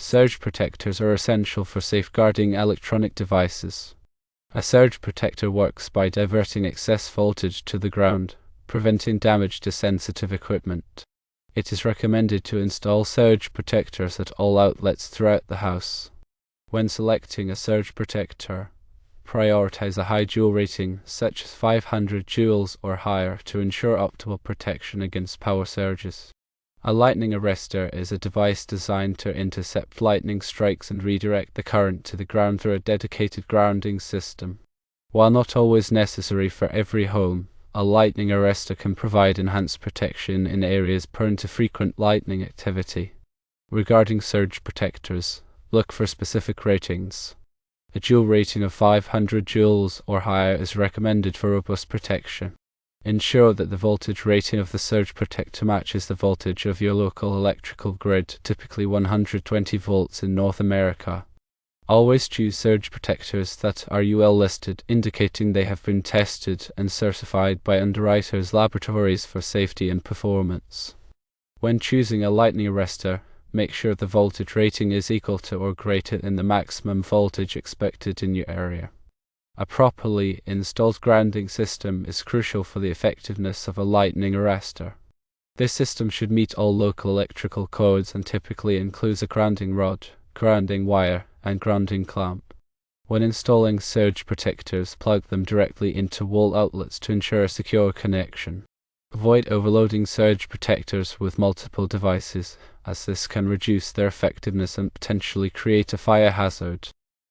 Surge protectors are essential for safeguarding electronic devices. A surge protector works by diverting excess voltage to the ground, preventing damage to sensitive equipment. It is recommended to install surge protectors at all outlets throughout the house. When selecting a surge protector, prioritize a high joule rating, such as 500 joules or higher, to ensure optimal protection against power surges. A lightning arrestor is a device designed to intercept lightning strikes and redirect the current to the ground through a dedicated grounding system. While not always necessary for every home, a lightning arrestor can provide enhanced protection in areas prone to frequent lightning activity. Regarding surge protectors, look for specific ratings. A joule rating of 500 joules or higher is recommended for robust protection. Ensure that the voltage rating of the surge protector matches the voltage of your local electrical grid, typically 120 volts in North America. Always choose surge protectors that are UL listed, indicating they have been tested and certified by underwriters' laboratories for safety and performance. When choosing a lightning arrestor, make sure the voltage rating is equal to or greater than the maximum voltage expected in your area. A properly installed grounding system is crucial for the effectiveness of a lightning arrestor. This system should meet all local electrical codes and typically includes a grounding rod, grounding wire, and grounding clamp. When installing surge protectors, plug them directly into wall outlets to ensure a secure connection. Avoid overloading surge protectors with multiple devices, as this can reduce their effectiveness and potentially create a fire hazard.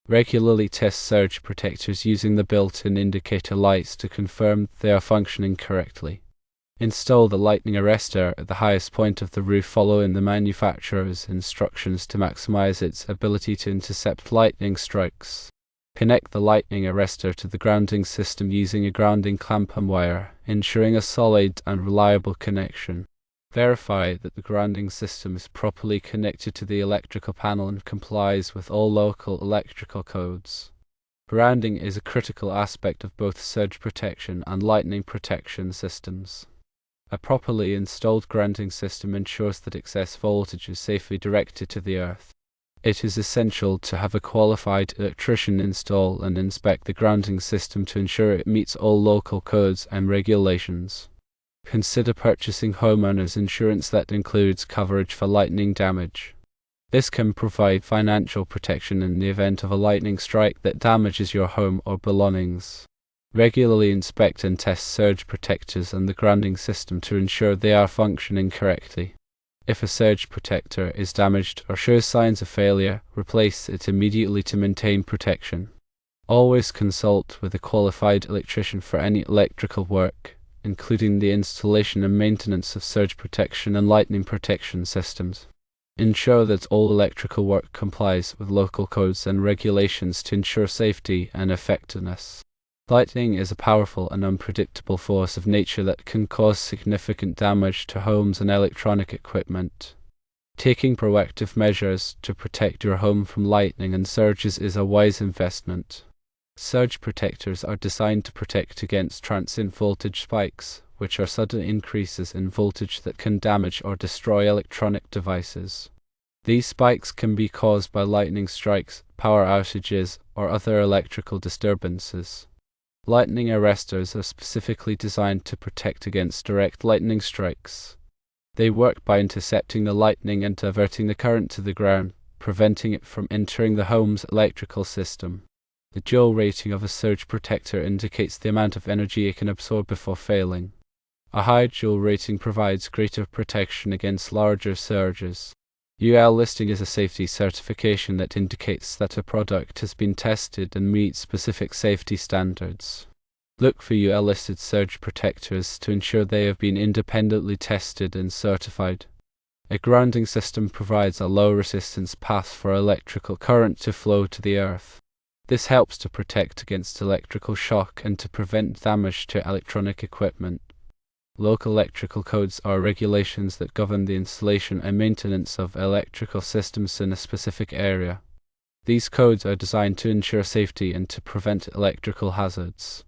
Regularly test surge protectors using the built-in indicator lights to confirm they are functioning correctly. Install the lightning arrestor at the highest point of the roof following the manufacturer's instructions to maximize its ability to intercept lightning strikes. Connect the lightning arrestor to the grounding system using a grounding clamp and wire, ensuring a solid and reliable connection. Verify that the grounding system is properly connected to the electrical panel and complies with all local electrical codes. Grounding is a critical aspect of both surge protection and lightning protection systems. A properly installed grounding system ensures that excess voltage is safely directed to the earth. It is essential to have a qualified electrician install and inspect the grounding system to ensure it meets all local codes and regulations. Consider purchasing homeowners insurance that includes coverage for lightning damage. This can provide financial protection in the event of a lightning strike that damages your home or belongings. Regularly inspect and test surge protectors and the grounding system to ensure they are functioning correctly. If a surge protector is damaged or shows signs of failure, replace it immediately to maintain protection. Always consult with a qualified electrician for any electrical work, including the installation and maintenance of surge protection and lightning protection systems. Ensure that all electrical work complies with local codes and regulations to ensure safety and effectiveness. Lightning is a powerful and unpredictable force of nature that can cause significant damage to homes and electronic equipment. Taking proactive measures to protect your home from lightning and surges is a wise investment. Surge protectors are designed to protect against transient voltage spikes, which are sudden increases in voltage that can damage or destroy electronic devices. These spikes can be caused by lightning strikes, power outages, or other electrical disturbances. Lightning arrestors are specifically designed to protect against direct lightning strikes. They work by intercepting the lightning and diverting the current to the ground, preventing it from entering the home's electrical system. The joule rating of a surge protector indicates the amount of energy it can absorb before failing. A high joule rating provides greater protection against larger surges. UL listing is a safety certification that indicates that a product has been tested and meets specific safety standards. Look for UL listed surge protectors to ensure they have been independently tested and certified. A grounding system provides a low resistance path for electrical current to flow to the earth. This helps to protect against electrical shock and to prevent damage to electronic equipment. Local electrical codes are regulations that govern the installation and maintenance of electrical systems in a specific area. These codes are designed to ensure safety and to prevent electrical hazards.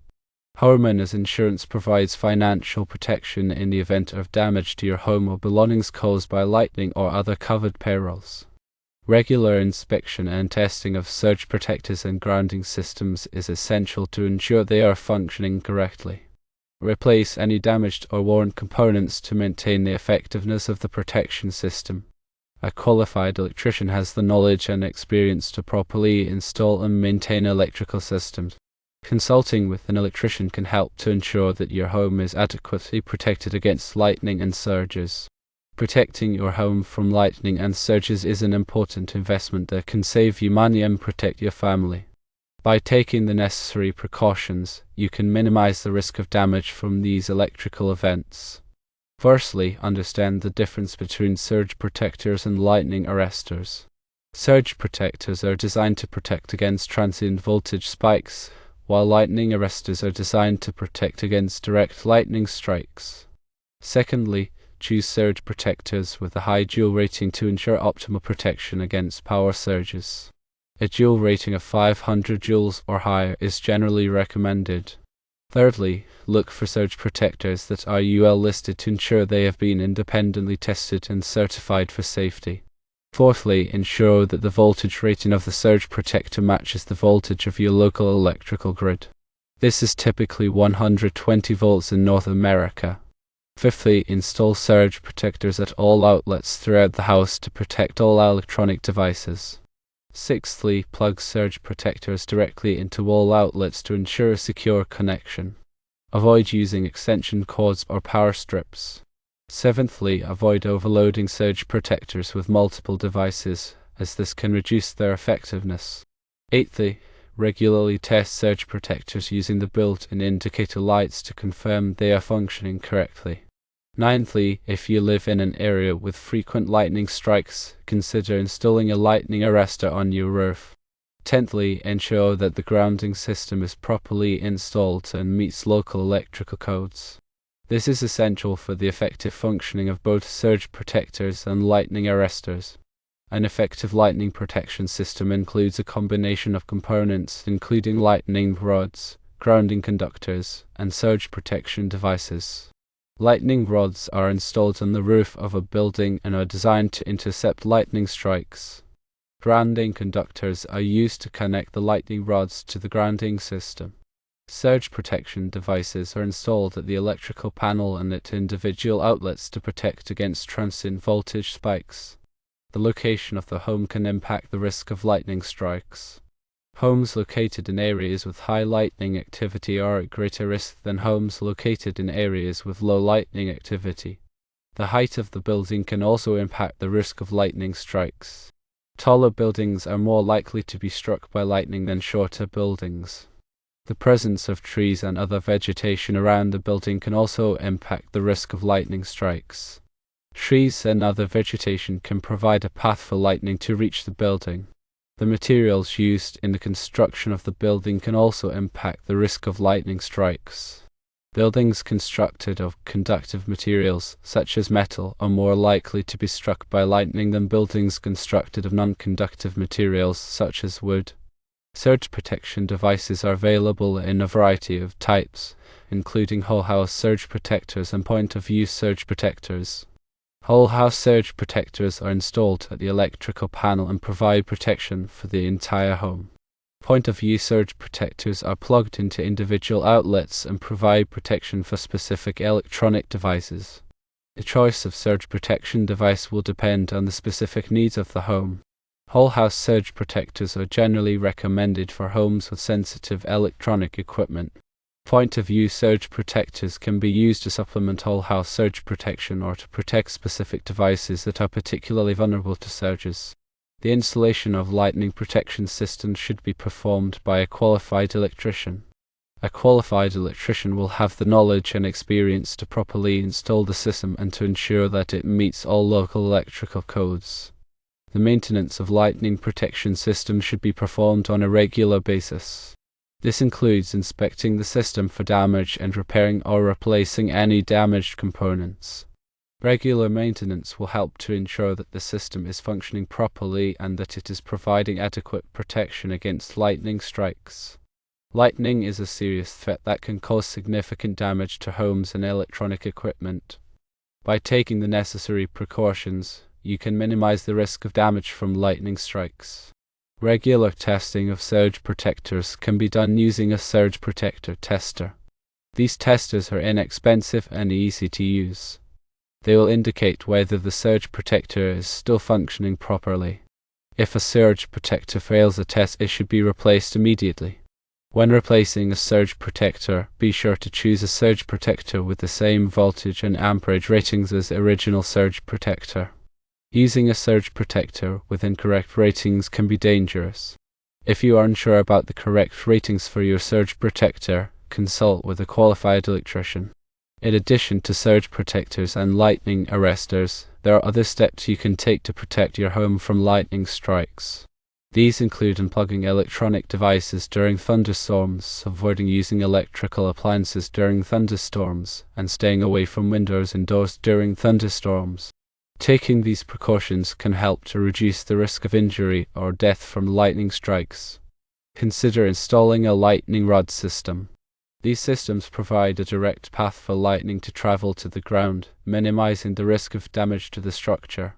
Homeowners insurance provides financial protection in the event of damage to your home or belongings caused by lightning or other covered perils. Regular inspection and testing of surge protectors and grounding systems is essential to ensure they are functioning correctly. Replace any damaged or worn components to maintain the effectiveness of the protection system. A qualified electrician has the knowledge and experience to properly install and maintain electrical systems. Consulting with an electrician can help to ensure that your home is adequately protected against lightning and surges. Protecting your home from lightning and surges is an important investment that can save you money and protect your family. By taking the necessary precautions, you can minimize the risk of damage from these electrical events. Firstly, understand the difference between surge protectors and lightning arresters. Surge protectors are designed to protect against transient voltage spikes, while lightning arresters are designed to protect against direct lightning strikes. Secondly, choose surge protectors with a high joule rating to ensure optimal protection against power surges. A joule rating of 500 joules or higher is generally recommended. Thirdly, look for surge protectors that are UL listed to ensure they have been independently tested and certified for safety. Fourthly, ensure that the voltage rating of the surge protector matches the voltage of your local electrical grid. This is typically 120 volts in North America. Fifthly, install surge protectors at all outlets throughout the house to protect all electronic devices. Sixthly, plug surge protectors directly into all outlets to ensure a secure connection. Avoid using extension cords or power strips. Seventhly, avoid overloading surge protectors with multiple devices, as this can reduce their effectiveness. Eighthly, regularly test surge protectors using the built-in indicator lights to confirm they are functioning correctly. Ninthly, if you live in an area with frequent lightning strikes, consider installing a lightning arrestor on your roof. Tenthly, ensure that the grounding system is properly installed and meets local electrical codes. This is essential for the effective functioning of both surge protectors and lightning arresters. An effective lightning protection system includes a combination of components including lightning rods, grounding conductors, and surge protection devices. Lightning rods are installed on the roof of a building and are designed to intercept lightning strikes. Grounding conductors are used to connect the lightning rods to the grounding system. Surge protection devices are installed at the electrical panel and at individual outlets to protect against transient voltage spikes. The location of the home can impact the risk of lightning strikes. Homes located in areas with high lightning activity are at greater risk than homes located in areas with low lightning activity. The height of the building can also impact the risk of lightning strikes. Taller buildings are more likely to be struck by lightning than shorter buildings. The presence of trees and other vegetation around the building can also impact the risk of lightning strikes. Trees and other vegetation can provide a path for lightning to reach the building. The materials used in the construction of the building can also impact the risk of lightning strikes. Buildings constructed of conductive materials, such as metal, are more likely to be struck by lightning than buildings constructed of non-conductive materials, such as wood. Surge protection devices are available in a variety of types, including whole-house surge protectors and point-of-use surge protectors. Whole-house surge protectors are installed at the electrical panel and provide protection for the entire home. Point-of-use surge protectors are plugged into individual outlets and provide protection for specific electronic devices. The choice of surge protection device will depend on the specific needs of the home. Whole-house surge protectors are generally recommended for homes with sensitive electronic equipment. Point-of-use surge protectors can be used to supplement whole-house surge protection or to protect specific devices that are particularly vulnerable to surges. The installation of lightning protection systems should be performed by a qualified electrician. A qualified electrician will have the knowledge and experience to properly install the system and to ensure that it meets all local electrical codes. The maintenance of lightning protection systems should be performed on a regular basis. This includes inspecting the system for damage and repairing or replacing any damaged components. Regular maintenance will help to ensure that the system is functioning properly and that it is providing adequate protection against lightning strikes. Lightning is a serious threat that can cause significant damage to homes and electronic equipment. By taking the necessary precautions, you can minimize the risk of damage from lightning strikes. Regular testing of surge protectors can be done using a surge protector tester. These testers are inexpensive and easy to use. They will indicate whether the surge protector is still functioning properly. If a surge protector fails a test, it should be replaced immediately. When replacing a surge protector, be sure to choose a surge protector with the same voltage and amperage ratings as the original surge protector. Using a surge protector with incorrect ratings can be dangerous. If you are unsure about the correct ratings for your surge protector, consult with a qualified electrician. In addition to surge protectors and lightning arresters, there are other steps you can take to protect your home from lightning strikes. These include unplugging electronic devices during thunderstorms, avoiding using electrical appliances during thunderstorms, and staying away from windows and doors during thunderstorms. Taking these precautions can help to reduce the risk of injury or death from lightning strikes. Consider installing a lightning rod system. These systems provide a direct path for lightning to travel to the ground, minimizing the risk of damage to the structure.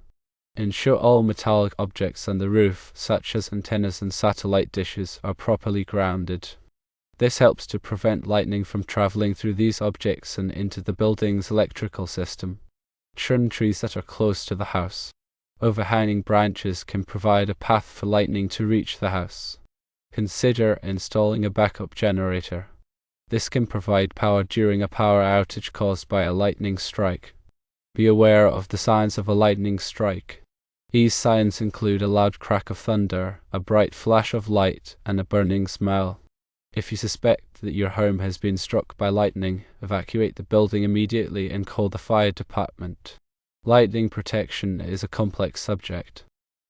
Ensure all metallic objects on the roof, such as antennas and satellite dishes, are properly grounded. This helps to prevent lightning from traveling through these objects and into the building's electrical system. Trim trees that are close to the house. Overhanging branches can provide a path for lightning to reach the house. Consider installing a backup generator. This can provide power during a power outage caused by a lightning strike. Be aware of the signs of a lightning strike. These signs include a loud crack of thunder, a bright flash of light, and a burning smell. If you suspect that your home has been struck by lightning, evacuate the building immediately and call the fire department. Lightning protection is a complex subject.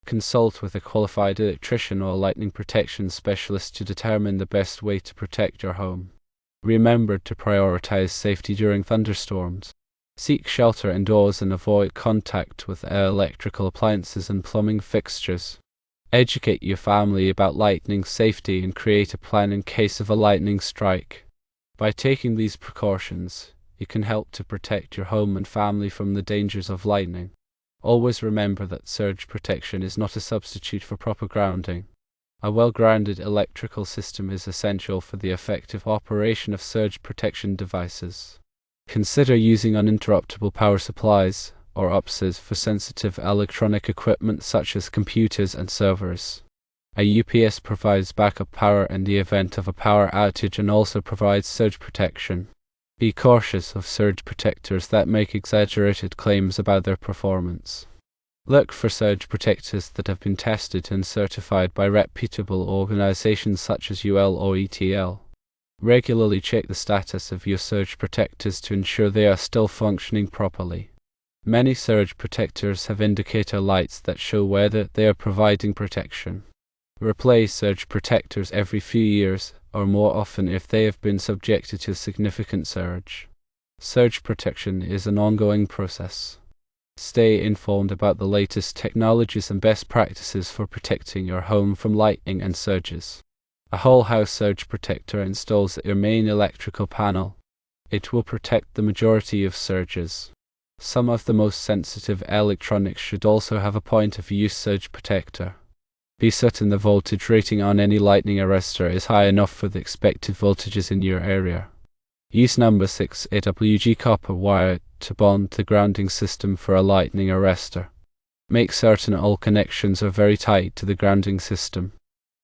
Consult with a qualified electrician or lightning protection specialist to determine the best way to protect your home. Remember to prioritize safety during thunderstorms. Seek shelter indoors and avoid contact with electrical appliances and plumbing fixtures. Educate your family about lightning safety and create a plan in case of a lightning strike. By taking these precautions, you can help to protect your home and family from the dangers of lightning. Always remember that surge protection is not a substitute for proper grounding. A well-grounded electrical system is essential for the effective operation of surge protection devices. Consider using uninterruptible power supplies, or UPSs, for sensitive electronic equipment such as computers and servers. A UPS provides backup power in the event of a power outage and also provides surge protection. Be cautious of surge protectors that make exaggerated claims about their performance. Look for surge protectors that have been tested and certified by reputable organizations such as UL or ETL. Regularly check the status of your surge protectors to ensure they are still functioning properly. Many surge protectors have indicator lights that show whether they are providing protection. Replace surge protectors every few years or more often if they have been subjected to a significant surge. Surge protection is an ongoing process. Stay informed about the latest technologies and best practices for protecting your home from lightning and surges. A whole house surge protector installs at your main electrical panel. It will protect the majority of surges. Some of the most sensitive electronics should also have a point-of-use surge protector. Be certain the voltage rating on any lightning arrestor is high enough for the expected voltages in your area. Use number 6 AWG copper wire to bond the grounding system for a lightning arrestor. Make certain all connections are very tight to the grounding system.